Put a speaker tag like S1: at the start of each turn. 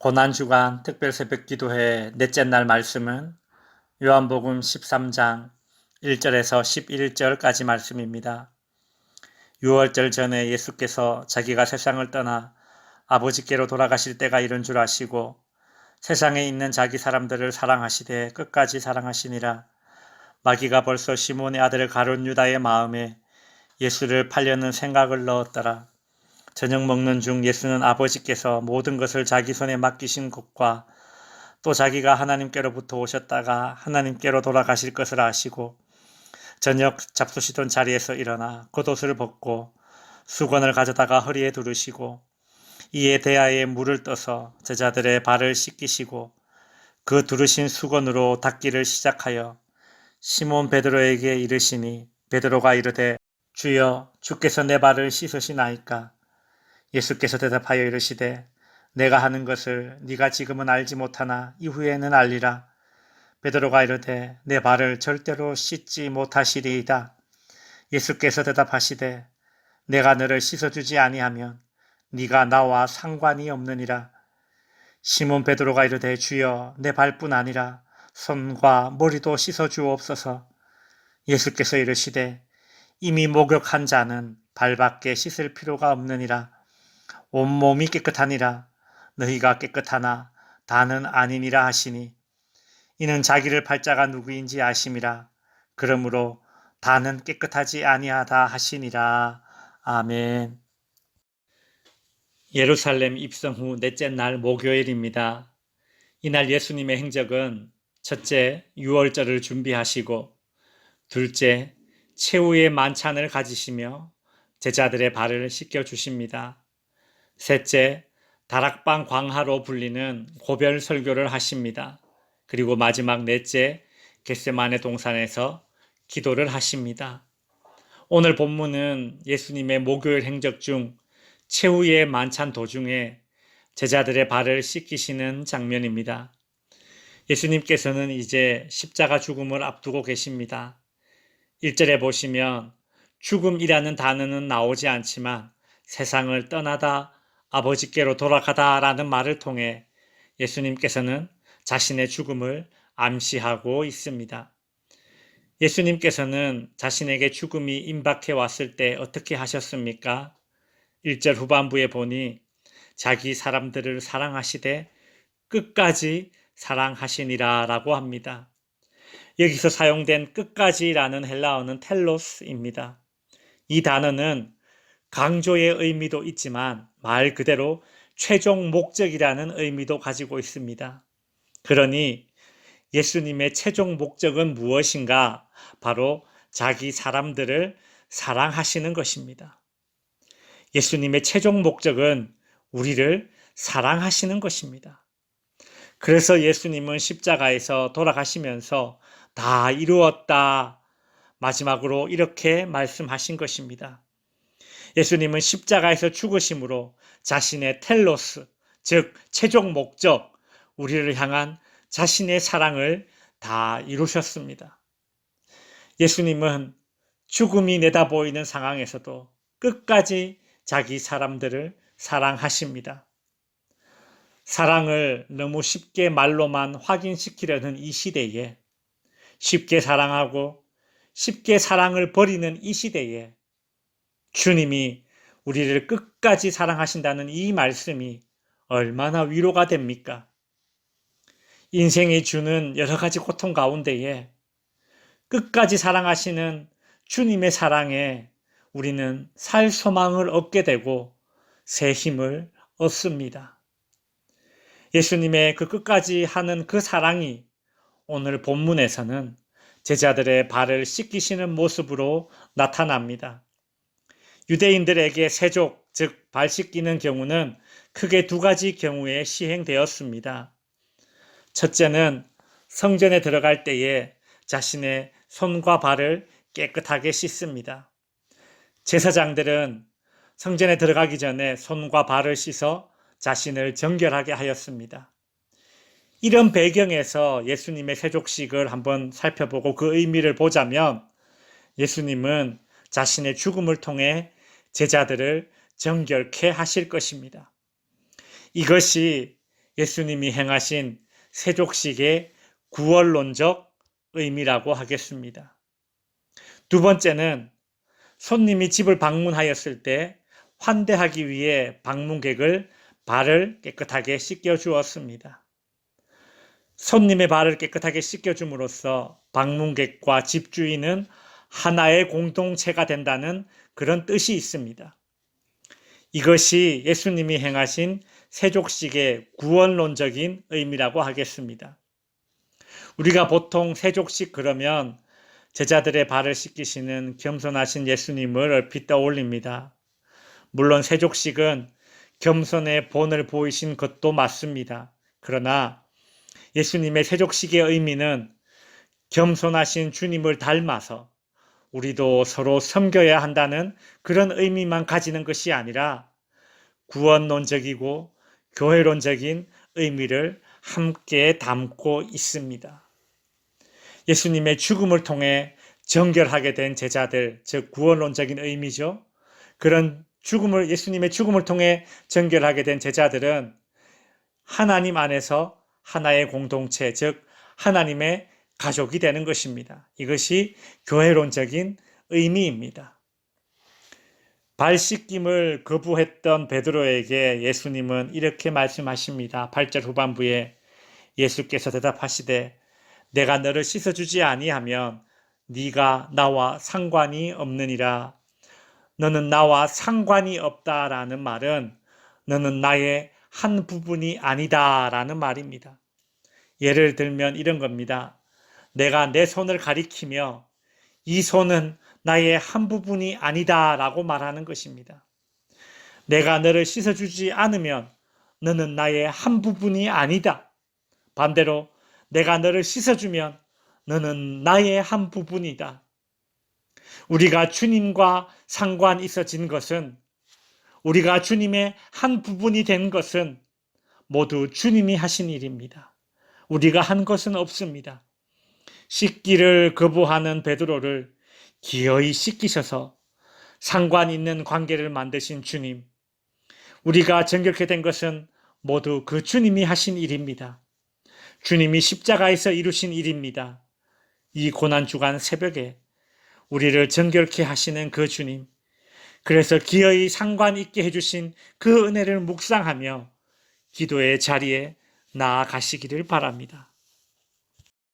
S1: 고난주간 특별새벽기도회 넷째 날 말씀은 요한복음 13장 1절에서 11절까지 말씀입니다. 6월절 전에 예수께서 자기가 세상을 떠나 아버지께로 돌아가실 때가 이른 줄 아시고 세상에 있는 자기 사람들을 사랑하시되 끝까지 사랑하시니라. 마귀가 벌써 시몬의 아들 가룟 유다의 마음에 예수를 팔려는 생각을 넣었더라. 저녁 먹는 중 예수는 아버지께서 모든 것을 자기 손에 맡기신 것과 또 자기가 하나님께로부터 오셨다가 하나님께로 돌아가실 것을 아시고 저녁 잡수시던 자리에서 일어나 겉옷을 벗고 수건을 가져다가 허리에 두르시고 이에 대야에 물을 떠서 제자들의 발을 씻기시고 그 두르신 수건으로 닦기를 시작하여 시몬 베드로에게 이르시니 베드로가 이르되 주여 주께서 내 발을 씻으시나이까. 예수께서 대답하여 이르시되 내가 하는 것을 네가 지금은 알지 못하나 이후에는 알리라. 베드로가 이르되 내 발을 절대로 씻지 못하시리이다. 예수께서 대답하시되 내가 너를 씻어주지 아니하면 네가 나와 상관이 없느니라. 시몬 베드로가 이르되 주여 내 발뿐 아니라 손과 머리도 씻어주옵소서. 예수께서 이르시되 이미 목욕한 자는 발밖에 씻을 필요가 없느니라. 온몸이 깨끗하니라. 너희가 깨끗하나 다는 아니니라 하시니 이는 자기를 팔자가 누구인지 아심이라. 그러므로 다는 깨끗하지 아니하다 하시니라. 아멘. 예루살렘 입성 후 넷째 날 목요일입니다. 이날 예수님의 행적은 첫째, 유월절을 준비하시고 둘째, 최후의 만찬을 가지시며 제자들의 발을 씻겨주십니다. 셋째, 다락방 광화로 불리는 고별 설교를 하십니다. 그리고 마지막 넷째, 겟세마네 동산에서 기도를 하십니다. 오늘 본문은 예수님의 목요일 행적 중 최후의 만찬 도중에 제자들의 발을 씻기시는 장면입니다. 예수님께서는 이제 십자가 죽음을 앞두고 계십니다. 1절에 보시면 죽음이라는 단어는 나오지 않지만 세상을 떠나다 아버지께로 돌아가다 라는 말을 통해 예수님께서는 자신의 죽음을 암시하고 있습니다. 예수님께서는 자신에게 죽음이 임박해 왔을 때 어떻게 하셨습니까? 1절 후반부에 보니 자기 사람들을 사랑하시되 끝까지 사랑하시니라 라고 합니다. 여기서 사용된 끝까지라는 헬라어는 텔로스입니다. 이 단어는 강조의 의미도 있지만 말 그대로 최종 목적이라는 의미도 가지고 있습니다. 그러니 예수님의 최종 목적은 무엇인가? 바로 자기 사람들을 사랑하시는 것입니다. 예수님의 최종 목적은 우리를 사랑하시는 것입니다. 그래서 예수님은 십자가에서 돌아가시면서 다 이루었다. 마지막으로 이렇게 말씀하신 것입니다. 예수님은 십자가에서 죽으심으로 자신의 텔로스, 즉 최종 목적, 우리를 향한 자신의 사랑을 다 이루셨습니다. 예수님은 죽음이 내다보이는 상황에서도 끝까지 자기 사람들을 사랑하십니다. 사랑을 너무 쉽게 말로만 확인시키려는 이 시대에, 쉽게 사랑하고 쉽게 사랑을 버리는 이 시대에 주님이 우리를 끝까지 사랑하신다는 이 말씀이 얼마나 위로가 됩니까? 인생이 주는 여러 가지 고통 가운데에 끝까지 사랑하시는 주님의 사랑에 우리는 살 소망을 얻게 되고 새 힘을 얻습니다. 예수님의 그 끝까지 하는 그 사랑이 오늘 본문에서는 제자들의 발을 씻기시는 모습으로 나타납니다. 유대인들에게 세족, 즉 발 씻기는 경우는 크게 두 가지 경우에 시행되었습니다. 첫째는 성전에 들어갈 때에 자신의 손과 발을 깨끗하게 씻습니다. 제사장들은 성전에 들어가기 전에 손과 발을 씻어 자신을 정결하게 하였습니다. 이런 배경에서 예수님의 세족식을 한번 살펴보고 그 의미를 보자면 예수님은 자신의 죽음을 통해 제자들을 정결케 하실 것입니다. 이것이 예수님이 행하신 세족식의 구원론적 의미라고 하겠습니다. 두 번째는 손님이 집을 방문하였을 때 환대하기 위해 방문객을 발을 깨끗하게 씻겨 주었습니다. 손님의 발을 깨끗하게 씻겨 줌으로써 방문객과 집주인은 하나의 공동체가 된다는 그런 뜻이 있습니다. 이것이 예수님이 행하신 세족식의 구원론적인 의미라고 하겠습니다. 우리가 보통 세족식 그러면 제자들의 발을 씻기시는 겸손하신 예수님을 얼핏 떠올립니다. 물론 세족식은 겸손의 본을 보이신 것도 맞습니다. 그러나 예수님의 세족식의 의미는 겸손하신 주님을 닮아서 우리도 서로 섬겨야 한다는 그런 의미만 가지는 것이 아니라 구원론적이고 교회론적인 의미를 함께 담고 있습니다. 예수님의 죽음을 통해 정결하게 된 제자들, 즉 구원론적인 의미죠. 그런 예수님의 죽음을 통해 정결하게 된 제자들은 하나님 안에서 하나의 공동체, 즉 하나님의 가족이 되는 것입니다. 이것이 교회론적인 의미입니다. 발 씻김을 거부했던 베드로에게 예수님은 이렇게 말씀하십니다. 8절 후반부에 예수께서 대답하시되 내가 너를 씻어주지 아니하면 네가 나와 상관이 없느니라. 너는 나와 상관이 없다라는 말은 너는 나의 한 부분이 아니다라는 말입니다. 예를 들면 이런 겁니다. 내가 내 손을 가리키며 이 손은 나의 한 부분이 아니다라고 말하는 것입니다. 내가 너를 씻어주지 않으면 너는 나의 한 부분이 아니다. 반대로 내가 너를 씻어주면 너는 나의 한 부분이다. 우리가 주님과 상관 있어진 것은, 우리가 주님의 한 부분이 된 것은 모두 주님이 하신 일입니다. 우리가 한 것은 없습니다. 씻기를 거부하는 베드로를 기어이 씻기셔서 상관 있는 관계를 만드신 주님, 우리가 정결케 된 것은 모두 그 주님이 하신 일입니다. 주님이 십자가에서 이루신 일입니다. 이 고난주간 새벽에 우리를 정결케 하시는 그 주님, 그래서 기어이 상관 있게 해주신 그 은혜를 묵상하며 기도의 자리에 나아가시기를 바랍니다.